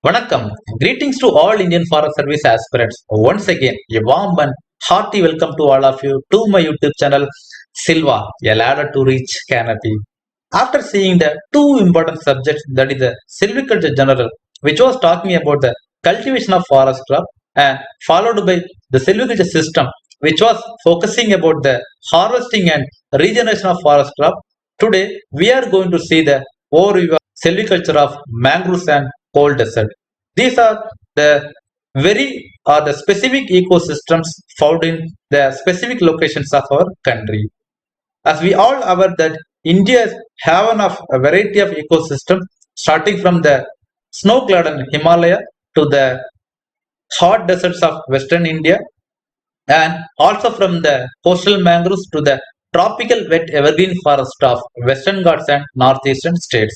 Vanakkam. Greetings to all Indian Forest Service aspirants. Once again, a warm and hearty welcome to all of you to my YouTube channel Silva, a ladder to reach canopy. After seeing the two important subjects, that is the silviculture general, which was talking about the cultivation of forest crop, and followed by the silviculture system, which was focusing about the harvesting and regeneration of forest crop. Today, we are going to see the overview of silviculture of mangroves and cold desert. These are the the specific ecosystems found in the specific locations of our country. As we all aware that India is haven of a variety of ecosystems starting from the snow-clad Himalaya to the hot deserts of western India and also from the coastal mangroves to the tropical wet evergreen forest of western Ghats and northeastern states.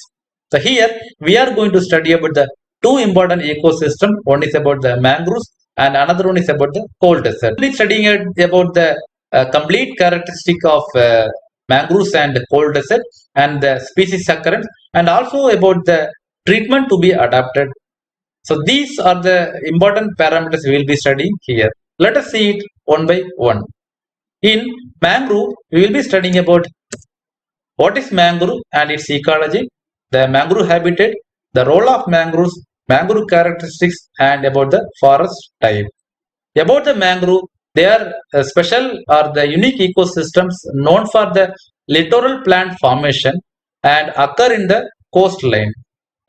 So here we are going to study about the two important ecosystems. One is about the mangroves and another one is about the cold desert. We'll be studying about the complete characteristic of mangroves and cold desert and the species occurrence and also about the treatment to be adapted. So these are the important parameters we will be studying here. Let us see it one by one. In mangrove, we will be studying about what is mangrove and its ecology, the mangrove habitat, the role of mangroves, mangrove characteristics, and about the forest type. About the mangrove, they are special or the unique ecosystems known for the littoral plant formation and occur in the coastline.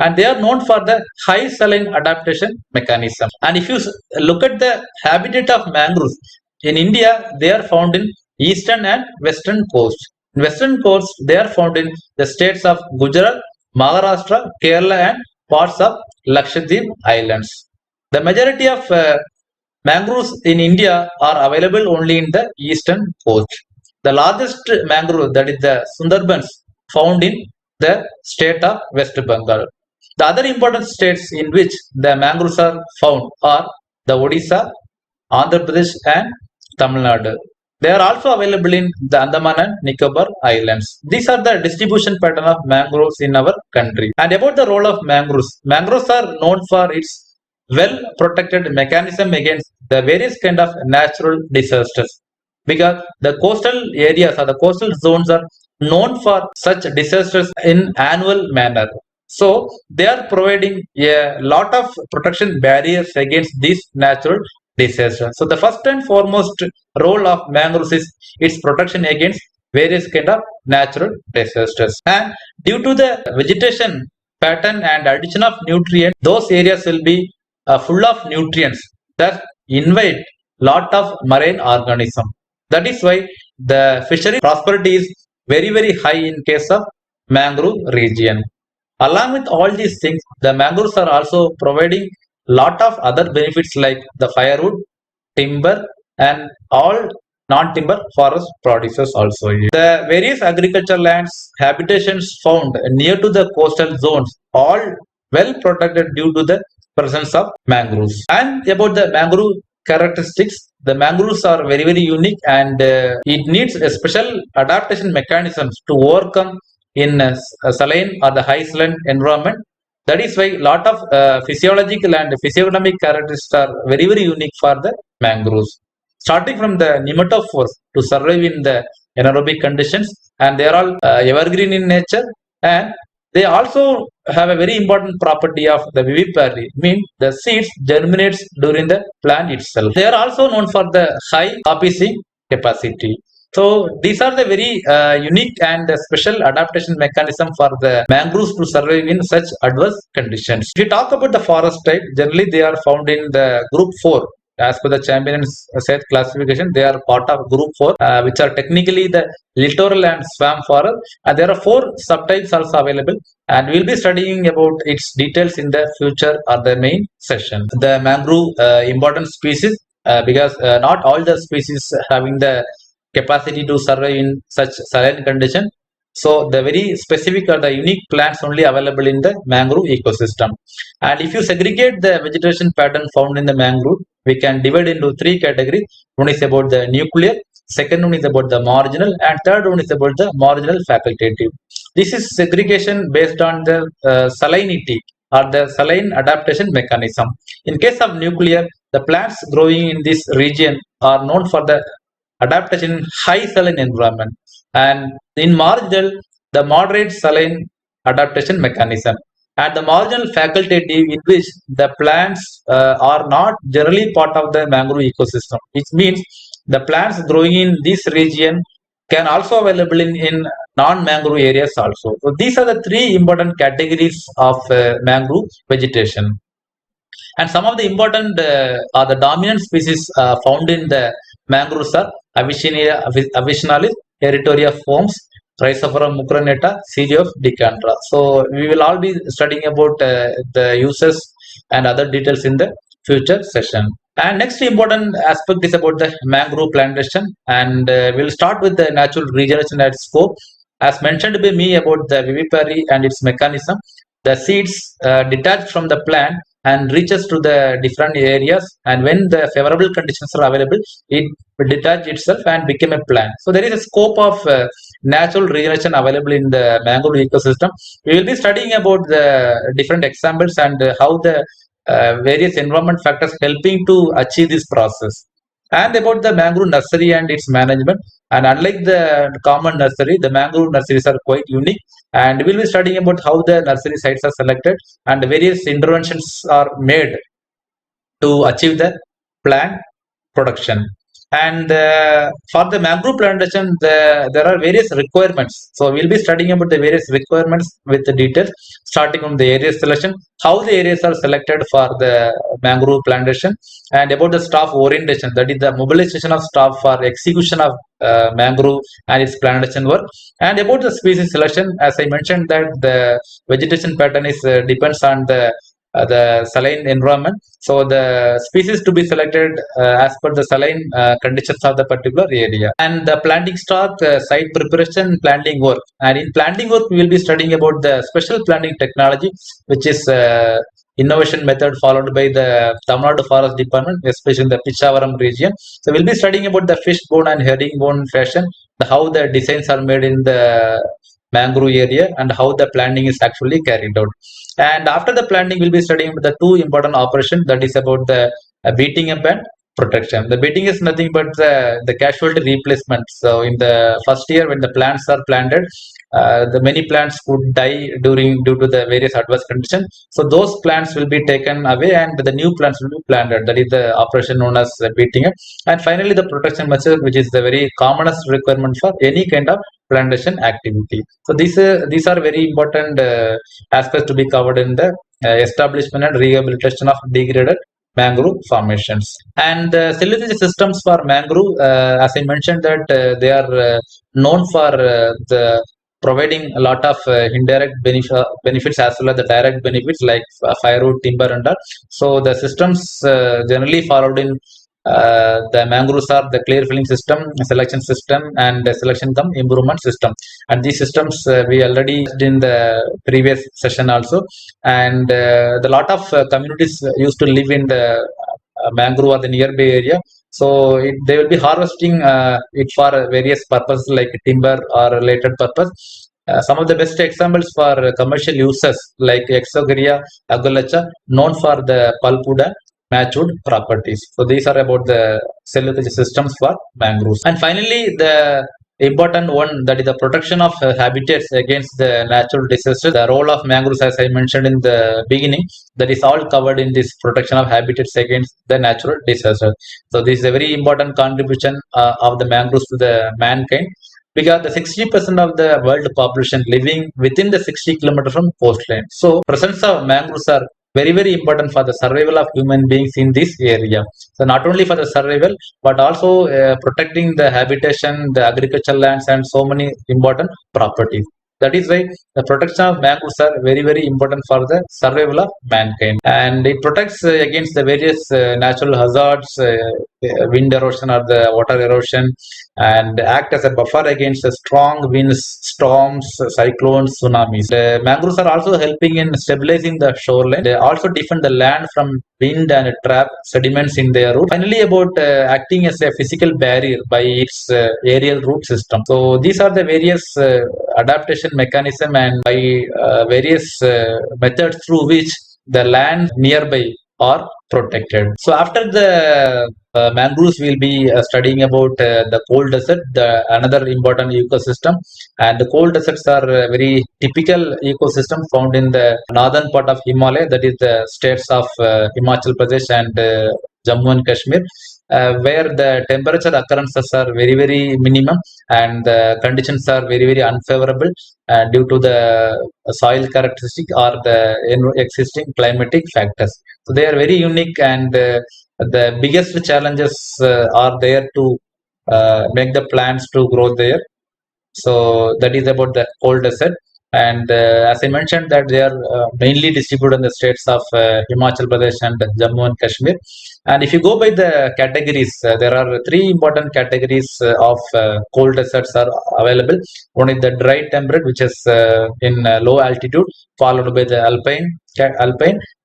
And they are known for the high saline adaptation mechanism. And if you look at the habitat of mangroves in India, they are found in eastern and western coast. In western coast, they are found in the states of Gujarat, Maharashtra, Kerala, and parts of Lakshadweep Islands. The majority of mangroves in India are available only in the eastern coast. The largest mangrove, that is the Sundarbans, found in the state of West Bengal. The other important states in which the mangroves are found are the Odisha, Andhra Pradesh, and Tamil Nadu. They are also available in the Andaman and Nicobar Islands. These are the distribution pattern of mangroves in our country. And about the role of mangroves, mangroves are known for its well protected mechanism against the various kind of natural disasters because the coastal areas or the coastal zones are known for such disasters in annual manner. So they are providing a lot of protection barriers against these natural disasters. So the first and foremost role of mangroves is its protection against various kind of natural disasters. And due to the vegetation pattern and addition of nutrients, those areas will be full of nutrients that invite lot of marine organism. That is why the fishery prosperity is very high in case of mangrove region. Along with all these things, the mangroves are also providing lot of other benefits like the firewood, timber, and all non-timber forest producers also. The various agricultural lands, habitations found near to the coastal zones, all well protected due to the presence of mangroves. And about the mangrove characteristics, the mangroves are very unique and it needs a special adaptation mechanisms to overcome in a saline or the high saline environment. That is why a lot of physiological and physiognomic characteristics are very unique for the mangroves. Starting from the nematophores to survive in the anaerobic conditions, and they are all evergreen in nature, and they also have a very important property of the viviparity, means the seeds germinates during the plant itself. They are also known for the high copy capacity. So these are the very unique and special adaptation mechanism for the mangroves to survive in such adverse conditions. If you talk about the forest type, generally they are found in the group 4. As per the Champion and Seth classification, they are part of group 4, which are technically the littoral and swamp forest. And there are 4 subtypes also available. And we'll be studying about its details in the future or the main session. The mangrove important species because not all the species having the capacity to survive in such saline condition. So the very specific or the unique plants only available in the mangrove ecosystem. And if you segregate the vegetation pattern found in the mangrove, we can divide into 3 categories. One is about the nuclear, second one is about the marginal, and third one is about the marginal facultative. This is segregation based on the salinity or the saline adaptation mechanism. In case of nuclear, the plants growing in this region are known for the adaptation in high saline environment, and in marginal, the moderate saline adaptation mechanism, and the marginal facultative in which the plants are not generally part of the mangrove ecosystem, which means the plants growing in this region can also available in non-mangrove areas also. So these are the three important categories of mangrove vegetation. And some of the important are the dominant species found in the mangroves are Avicennia Heritoria forms, Rhizophora mucronata, Series of Decandra. So we will all be studying about the uses and other details in the future session. And next important aspect is about the mangrove plantation, and we'll start with the natural regeneration at scope. As mentioned by me about the vivipary and its mechanism, the seeds detach from the plant and reaches to the different areas, and when the favorable conditions are available, it will detach itself and become a plant. So there is a scope of natural regeneration available in the mangrove ecosystem. We will be studying about the different examples and how the various environment factors helping to achieve this process, and about the mangrove nursery and its management. And unlike the common nursery, the mangrove nurseries are quite unique, and we will be studying about how the nursery sites are selected and various interventions are made to achieve the plant production. And for the mangrove plantation, there are various requirements. So we'll be studying about the various requirements with the details, starting from the area selection, how the areas are selected for the mangrove plantation, and about the staff orientation, that is the mobilization of staff for execution of mangrove and its plantation work, and about the species selection. As I mentioned, that the vegetation pattern is depends on the saline environment. So the species to be selected as per the saline conditions of the particular area. And the planting stock, site preparation, planting work. And in planting work, we will be studying about the special planting technology, which is innovation method followed by the Tamil Nadu Forest Department, especially in the Pichavaram region. So we'll be studying about the fishbone and herringbone fashion, how the designs are made in the mangrove area, and how the planting is actually carried out. And after the planting, we'll be studying the two important operations, that is about the beating up and protection. The beating is nothing but the casualty replacement. So in the first year when the plants are planted, the many plants could die during due to the various adverse conditions. So those plants will be taken away and the new plants will be planted. That is the operation known as beating up. And finally, the protection method, which is the very commonest requirement for any kind of plantation activity. So these are very important aspects to be covered in the establishment and rehabilitation of degraded mangrove formations. And silage systems for mangrove, as I mentioned, that they are known for the providing a lot of indirect benefits as well as the direct benefits like firewood, timber, and all. So the systems generally followed in the mangroves are the clear filling system, selection system, and the selection cum improvement system. And these systems we already in the previous session also. And the lot of communities used to live in the mangrove or the nearby area. So they will be harvesting it for various purposes like timber or related purpose. Some of the best examples for commercial uses like Exogeria agulacha, known for the pulpwood and matchwood properties. So these are about the cellulose systems for mangroves. And finally, the important one, that is the protection of habitats against the natural disasters. The role of mangroves, as I mentioned in the beginning, that is all covered in this protection of habitats against the natural disasters. So this is a very important contribution of the mangroves to the mankind, because the 60% of the world population living within the 60 kilometers from coastline. So presence of mangroves are very important for the survival of human beings in this area. So not only for the survival, but also protecting the habitation, the agricultural lands, and so many important properties. That is why the protection of mangroves are very important for the survival of mankind, and it protects against the various natural hazards wind erosion or the water erosion, and act as a buffer against the strong winds, storms, cyclones, tsunamis. The mangroves are also helping in stabilizing the shoreline. They also defend the land from wind and trap sediments in their root. Finally, about acting as a physical barrier by its aerial root system. So these are the various adaptation mechanism and by various methods through which the land nearby are protected. So after the mangroves, will be studying about the cold desert, the another important ecosystem. And the cold deserts are a very typical ecosystem found in the northern part of Himalaya, that is the states of Himachal Pradesh and Jammu and Kashmir, where the temperature occurrences are very very minimum and the conditions are very very unfavorable due to the soil characteristic or the existing climatic factors. So they are very unique, and the biggest challenges are there to make the plants to grow there. So that is about the cold desert. And as I mentioned, that they are mainly distributed in the states of Himachal Pradesh and Jammu and Kashmir. And if you go by the categories, there are three important categories of cold deserts are available. One is the dry temperate, which is in low altitude, followed by the alpine,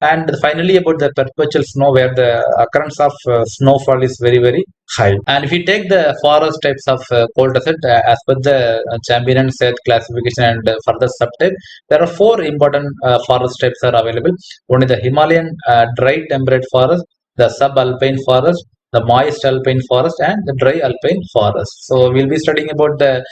and finally about the perpetual snow, where the occurrence of snowfall is very very high. And if you take the forest types of cold desert, as per the Champion and Seth classification and further subtype, there are four important forest types are available. One is the Himalayan dry temperate forest, the subalpine forest, the moist alpine forest, and the dry alpine forest. So we'll be studying about the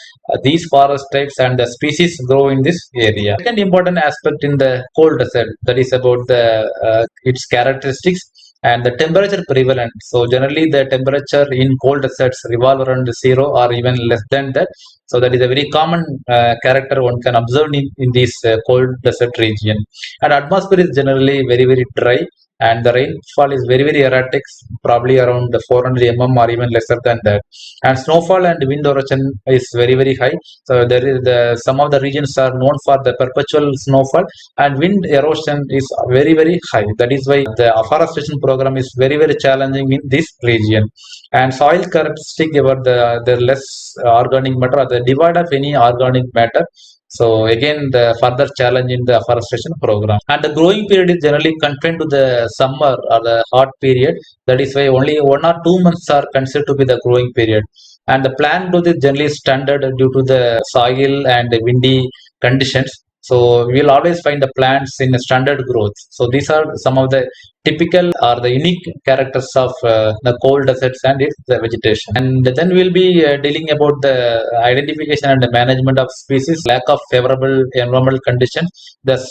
these forest types and the species grow in this area. Second important aspect in the cold desert, that is about the its characteristics and the temperature prevalent. So generally the temperature in cold deserts revolve around zero or even less than that. So that is a very common character one can observe in this cold desert region. And atmosphere is generally very very dry, and the rainfall is very very erratic, probably around 400 or even lesser than that. And snowfall and wind erosion is very very high. So there is the some of the regions are known for the perpetual snowfall, and wind erosion is very very high. That is why the afforestation program is very very challenging in this region. And soil characteristic about the less organic matter or the divide of any organic matter. So again, the further challenge in the afforestation program. And the growing period is generally confined to the summer or the hot period. That is why only 1 or 2 months are considered to be the growing period. And the plant growth is generally standard due to the soil and the windy conditions. So we'll always find the plants in a standard growth. So these are some of the typical or the unique characters of the cold deserts and its the vegetation. And then we'll be dealing about the identification and the management of species, lack of favorable environmental conditions. The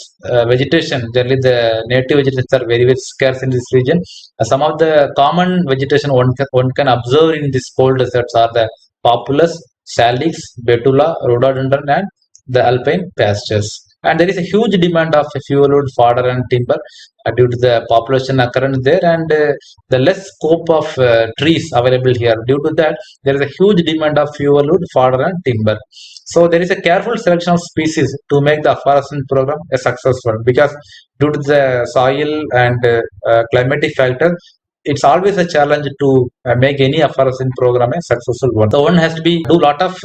vegetation, generally the native vegetations are very very scarce in this region. Some of the common vegetation one can observe in these cold deserts are the populus, salix, betula, rhododendron, and the alpine pastures. And there is a huge demand of fuel wood, fodder, and timber due to the population occurrence there, and the less scope of trees available here. Due to that, there is a huge demand of fuel wood, fodder, and timber. So there is a careful selection of species to make the afforestation program a successful, because due to the soil and climatic factor, it's always a challenge to make any afforestation program a successful one. So one has to be do lot of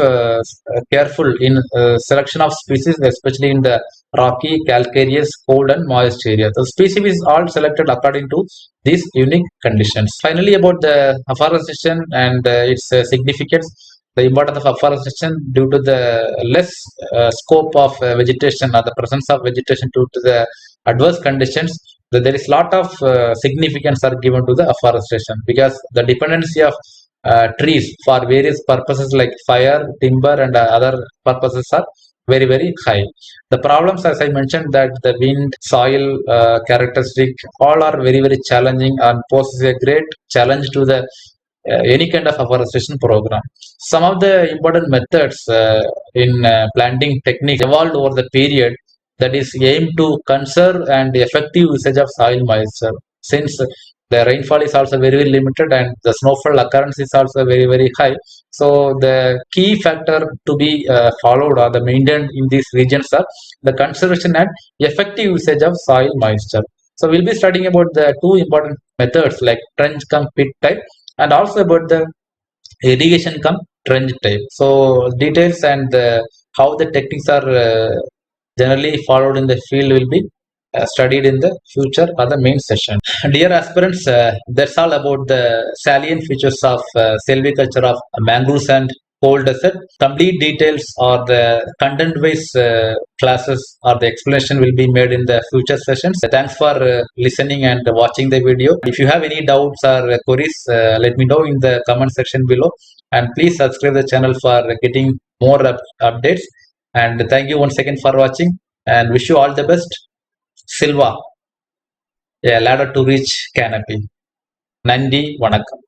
careful in selection of species, especially in the rocky, calcareous, cold, and moist areas. The species is all selected according to these unique conditions. Finally, about the afforestation and its significance. The importance of afforestation due to the less scope of vegetation or the presence of vegetation due to the adverse conditions, there is lot of significance are given to the afforestation, because the dependency of trees for various purposes like fire, timber, and other purposes are very very high. The problems, as I mentioned, that the wind, soil characteristic, all are very very challenging and poses a great challenge to the any kind of afforestation program. Some of the important methods in planting techniques evolved over the period, that is aimed to conserve and effective usage of soil moisture. Since the rainfall is also very, very limited and the snowfall occurrence is also very very high, so the key factor to be followed or the maintained in these regions are the conservation and effective usage of soil moisture. So we'll be studying about the two important methods like trench cum pit type and also about the irrigation come trench type. So details and how the techniques are generally followed in the field will be studied in the future or the main session. Dear aspirants, that's all about the salient features of silviculture of mangroves and coal desert. Complete details or the content-wise classes or the explanation will be made in the future sessions. Thanks for listening and watching the video. If you have any doubts or queries, let me know in the comment section below. And please subscribe the channel for getting more updates. And thank you once again for watching and wish you all the best. Silva, a ladder to reach canopy. Nandi, vanakkam.